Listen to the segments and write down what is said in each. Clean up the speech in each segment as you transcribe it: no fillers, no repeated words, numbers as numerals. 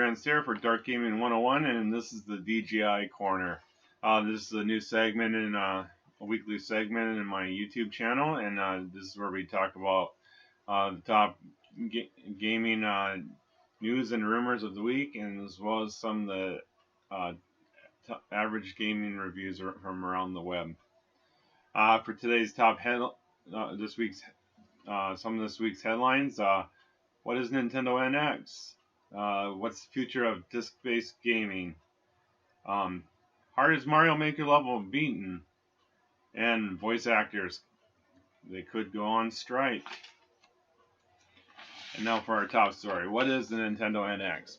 Trends here for Dark Gaming 101, and this is the DGI Corner. This is a new segment in a weekly segment in my YouTube channel, and this is where we talk about the top gaming news and rumors of the week, and as well as some of the average gaming reviews from around the web. For today's top some of this week's headlines. What is Nintendo NX? What's the future of disc-based gaming? Hardest Mario Maker level beaten? And voice actors, they could go on strike. And now for our top story. What is the Nintendo NX?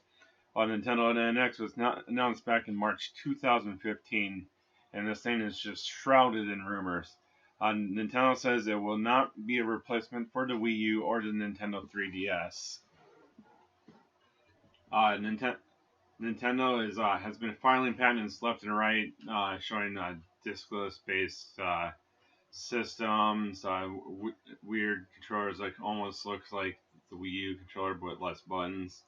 Well, Nintendo NX was announced back in March 2015, and this thing is just shrouded in rumors. Nintendo says it will not be a replacement for the Wii U or the Nintendo 3DS. Nintendo has been filing patents left and right, showing diskless-based systems, weird controllers, like almost looks like the Wii U controller but with less buttons.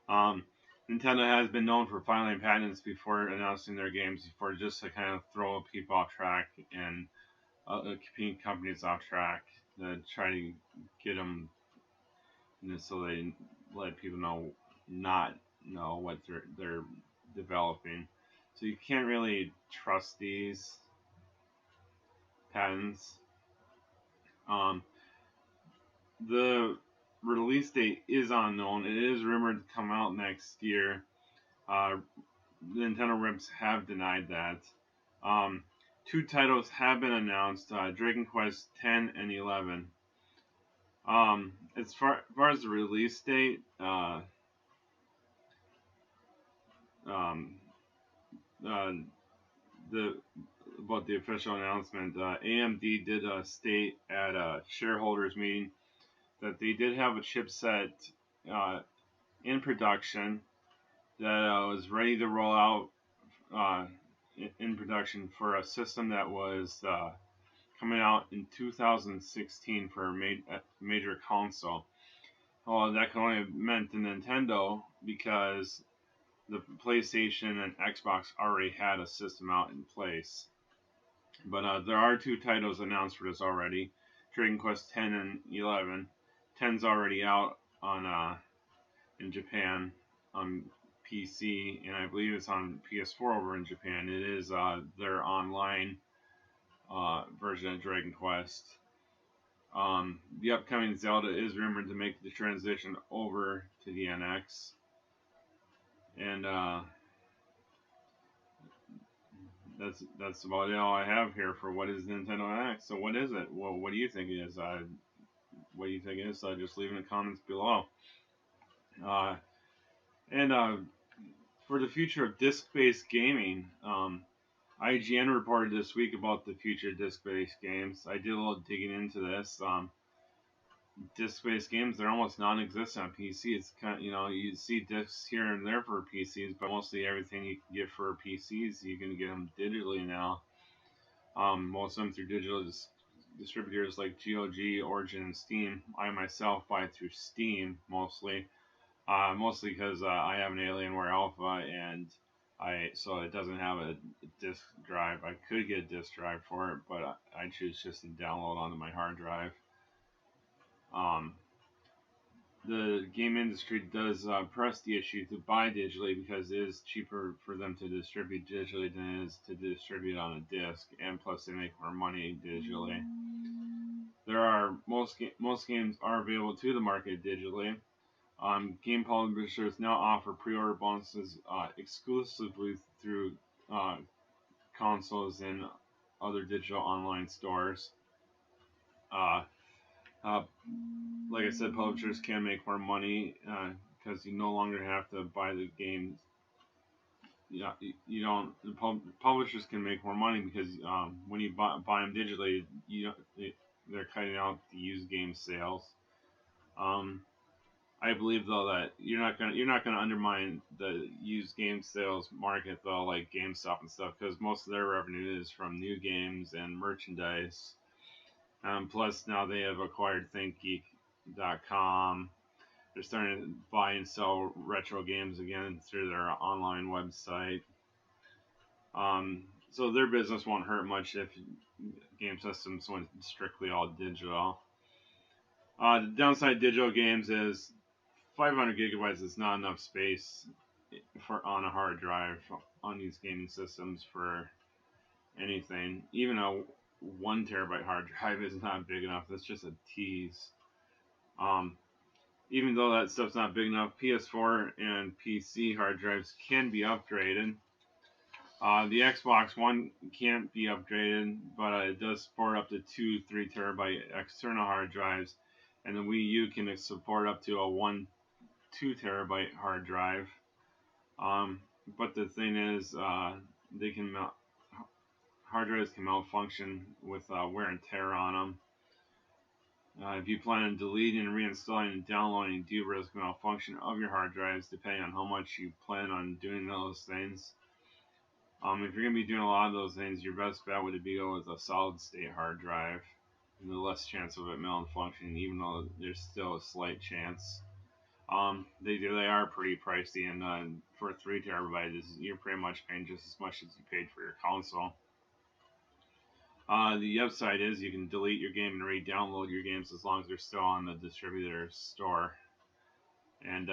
Nintendo has been known for filing patents before announcing their games, just to kind of throw people off track and competing companies off track, to try to get them, so they let people not know what they're developing. So you can't really trust these patents. The release date is unknown. It is rumored to come out next year. Nintendo reps have denied that. Two titles have been announced: Dragon Quest X and 11. As far as the release date, about the official announcement, AMD did state at a shareholders meeting that they did have a chipset in production that was ready to roll out in production for a system that was coming out in 2016 for a major console. Well, that can only have meant to Nintendo, because the PlayStation and Xbox already had a system out in place. But there are two titles announced for this already: Dragon Quest X and 11. 10's already out on in Japan on PC, and I believe it's on PS4 over in Japan. It is their online version of Dragon Quest. The upcoming Zelda is rumored to make the transition over to the NX. And that's about all I have here for what is Nintendo NX. So what is it? Well, what do you think it is? What do you think it is? Just leave in the comments below. For the future of disc-based gaming, IGN reported this week about the future of disc-based games. I did a little digging into this. Disc-based games, they're almost non-existent on PC. It's kind of, you see discs here and there for PCs, but mostly everything you can get for PCs, you can get them digitally now. Most of them through digital distributors like GOG, Origin, and Steam. I myself buy it through Steam mostly because I have an Alienware Alpha, and so it doesn't have a disk drive. I could get a disk drive for it, but I choose just to download onto my hard drive. The game industry does press the issue to buy digitally, because it is cheaper for them to distribute digitally than it is to distribute on a disc, and plus they make more money digitally. Most games are available to the market digitally. Game publishers now offer pre-order bonuses exclusively through consoles and other digital online stores. Like I said, publishers can make more money because you no longer have to buy the games. Publishers can make more money because when you buy them digitally, they're cutting out the used game sales. I believe though that you're not gonna undermine the used game sales market though, like GameStop and stuff, because most of their revenue is from new games and merchandise. Plus now they have acquired ThinkGeek.com, they're starting to buy and sell retro games again through their online website. So their business won't hurt much if game systems went strictly all digital. The downside of digital games is 500 gigabytes is not enough space for on a hard drive on these gaming systems for anything. Even a 1 terabyte hard drive is not big enough. That's just a tease. Um, Even though that stuff's not big enough, PS4 and PC hard drives can be upgraded. The Xbox One can't be upgraded, but it does support up to 3 terabyte external hard drives, and the Wii U can support up to a 2 terabyte hard drive. But the thing is, they can hard drives can malfunction with wear and tear on them. If you plan on deleting, reinstalling, and downloading, do risk malfunction of your hard drives depending on how much you plan on doing those things. If you're going to be doing a lot of those things, your best bet would be go with a solid state hard drive, and the less chance of it malfunctioning, even though there's still a slight chance. They are pretty pricey, and for 3 terabytes, you're pretty much paying just as much as you paid for your console. The upside is you can delete your game and re-download your games as long as they're still on the distributor's store. And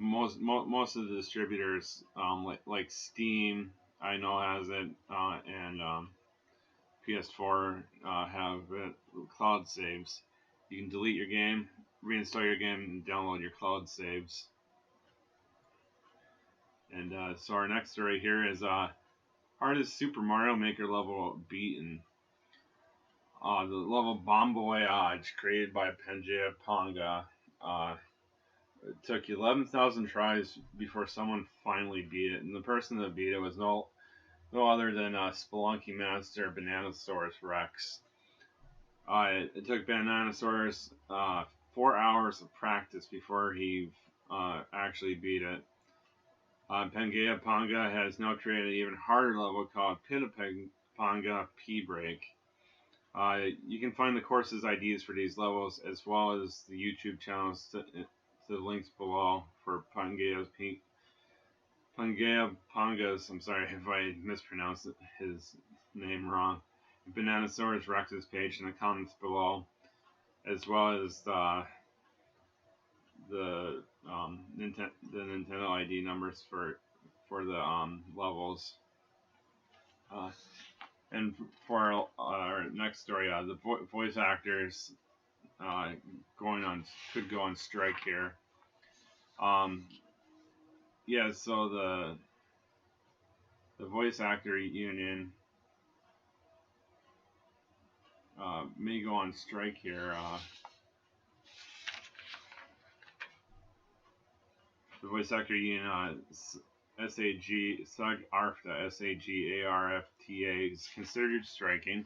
most of the distributors, like Steam, I know has it, and PS4 have cloud saves. You can delete your game, reinstall your game, and download your cloud saves. And so our next story here is hardest Super Mario Maker level beaten. The level Bomb Voyage, created by PangaegaPanga, it took 11,000 tries before someone finally beat it, and the person that beat it was no other than Spelunky Master Bananasaurus Rex. It took Bananasaurus 4 hours of practice before he actually beat it. PangaegaPanga has now created an even harder level called PANGA P-Break. You can find the course's IDs for these levels as well as the YouTube channels to the links below for PangaegaPanga's. I'm sorry if I mispronounced his name wrong. Bananasaurus Rex's page in the comments below, as well as the Nintendo ID numbers for the levels. And for our next story, the voice actors could go on strike here. So the voice actor union may go on strike here. The voice actor union, SAG-ARFTA, SAGARFTA, is considered striking.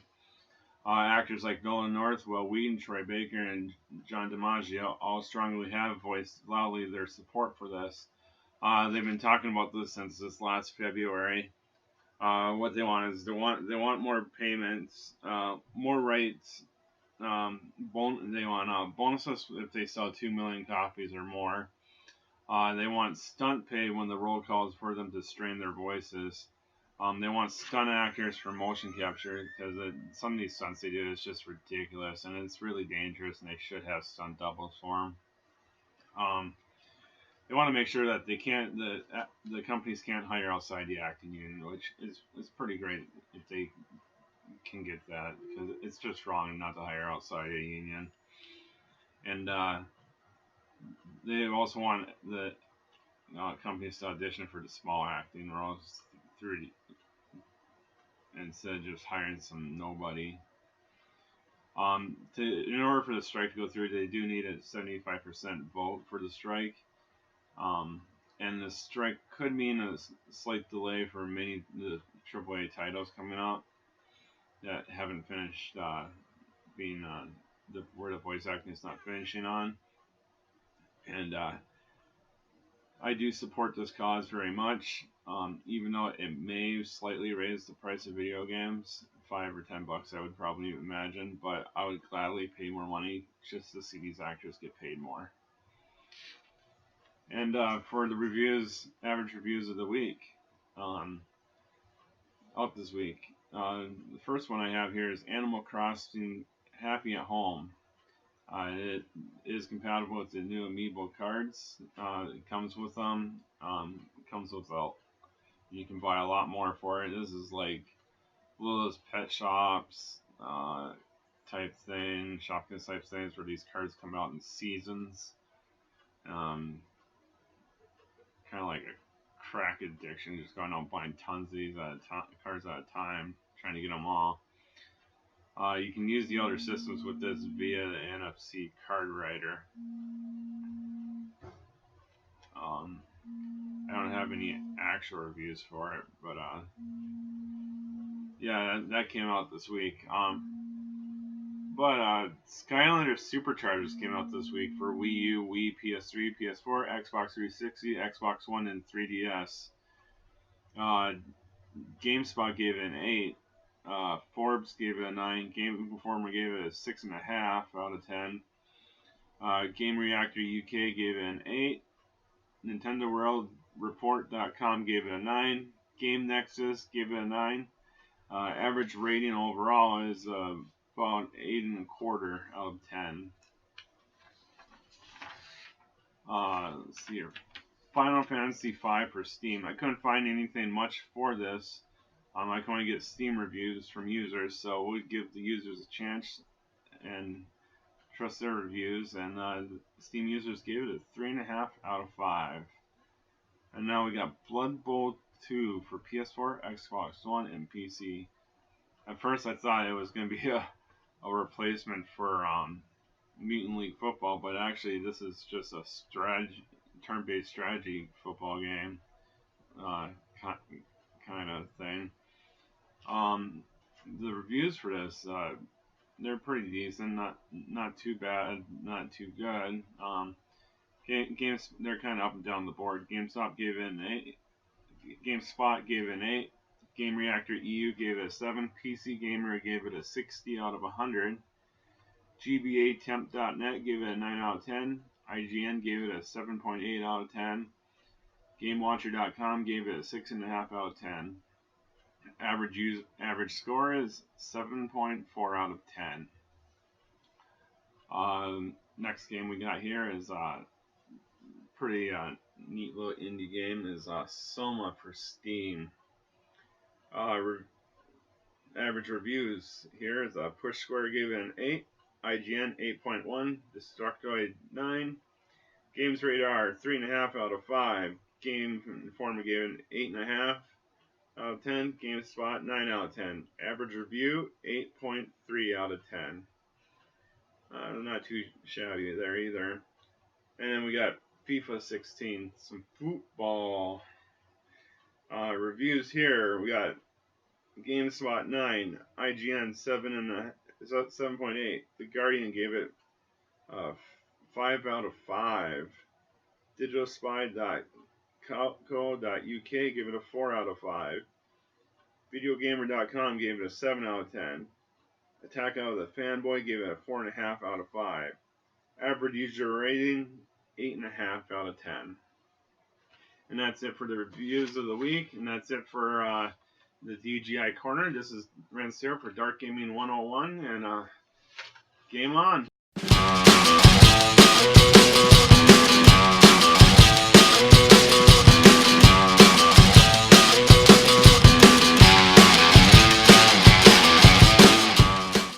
Actors like Nolan North, Will Wheaton, Troy Baker, and John DiMaggio all strongly have voiced loudly their support for this. They've been talking about this since this last February. What they want is they want more payments, more rights. They want bonuses if they sell 2 million copies or more. They want stunt pay when the role calls for them to strain their voices. They want stunt actors for motion capture because some of these stunts they do is just ridiculous and it's really dangerous, and they should have stunt doubles for them. They want to make sure that the companies can't hire outside the acting union, which is pretty great if they can get that, because it's just wrong not to hire outside a union. And they also want the companies to audition for the small acting roles instead of just hiring some nobody. In order for the strike to go through, they do need a 75% vote for the strike. And the strike could mean a slight delay for many of the AAA titles coming out that haven't finished being where the voice acting is not finishing on. And I do support this cause very much, even though it may slightly raise the price of video games, $5 or $10 I would probably imagine, but I would gladly pay more money just to see these actors get paid more. And for the reviews, average reviews of the week, up this week. The first one I have here is Animal Crossing Happy at Home. It is compatible with the new Amiibo cards. It comes with them. It comes with you can buy a lot more for it. This is like one of those pet shops type thing, shopkins type things where these cards come out in seasons. Kind of like a crack addiction, just going out buying tons of these cards at a time, trying to get them all. You can use the other systems with this via the NFC card writer. I don't have any actual reviews for it, but yeah, that came out this week. But Skylander Superchargers came out this week for Wii U, Wii, PS3, PS4, Xbox 360, Xbox One, and 3DS. GameSpot gave it an 8. Forbes gave it a 9. Game Informer gave it a 6.5 out of 10. Game Reactor UK gave it an 8. Nintendo World Report.com gave it a 9. Game Nexus gave it a 9. Average rating overall is about 8.25 out of 10. Let's see here. Final Fantasy V for Steam. I couldn't find anything much for this. I can only get Steam reviews from users, so we'll give the users a chance and trust their reviews. And Steam users gave it a 3.5 out of 5. And now we got Blood Bowl 2 for PS4, Xbox One, and PC. At first, I thought it was going to be a replacement for Mutant League Football, but actually, this is just a turn-based strategy football game, kind of thing. The reviews for this, they're pretty decent, not too bad, not too good. Games, they're kind of up and down the board. GameSpot gave it an 8. GameSpot gave it an 8. Game Reactor EU gave it a 7. PC Gamer gave it a 60 out of 100. GBAtemp.net gave it a 9 out of 10. IGN gave it a 7.8 out of 10. GameWatcher.com gave it a 6.5 out of 10. Average score is 7.4 out of 10. Next game we got here is pretty neat little indie game is Soma for Steam. Average reviews here is Push Square gave it an 8, IGN 8.1, Destructoid 9, Games Radar 3.5 out of 5, Game Informer gave it an 8.5 out of 10, GameSpot 9 out of 10, average review 8.3 out of 10. Not too shabby there either. And then we got FIFA 16, some football reviews here. We got GameSpot 9, IGN 7.8. The Guardian gave it 5 out of 5. DigitalSpy.co.uk gave it a 4 out of 5. VideoGamer.com gave it a 7 out of 10. Attack Out of the Fanboy gave it a 4.5 out of 5. Average user rating 8.5 out of 10. And that's it for the reviews of the week, and that's it for the DGI Corner. This is Renz here for Dark Gaming 101, and game on!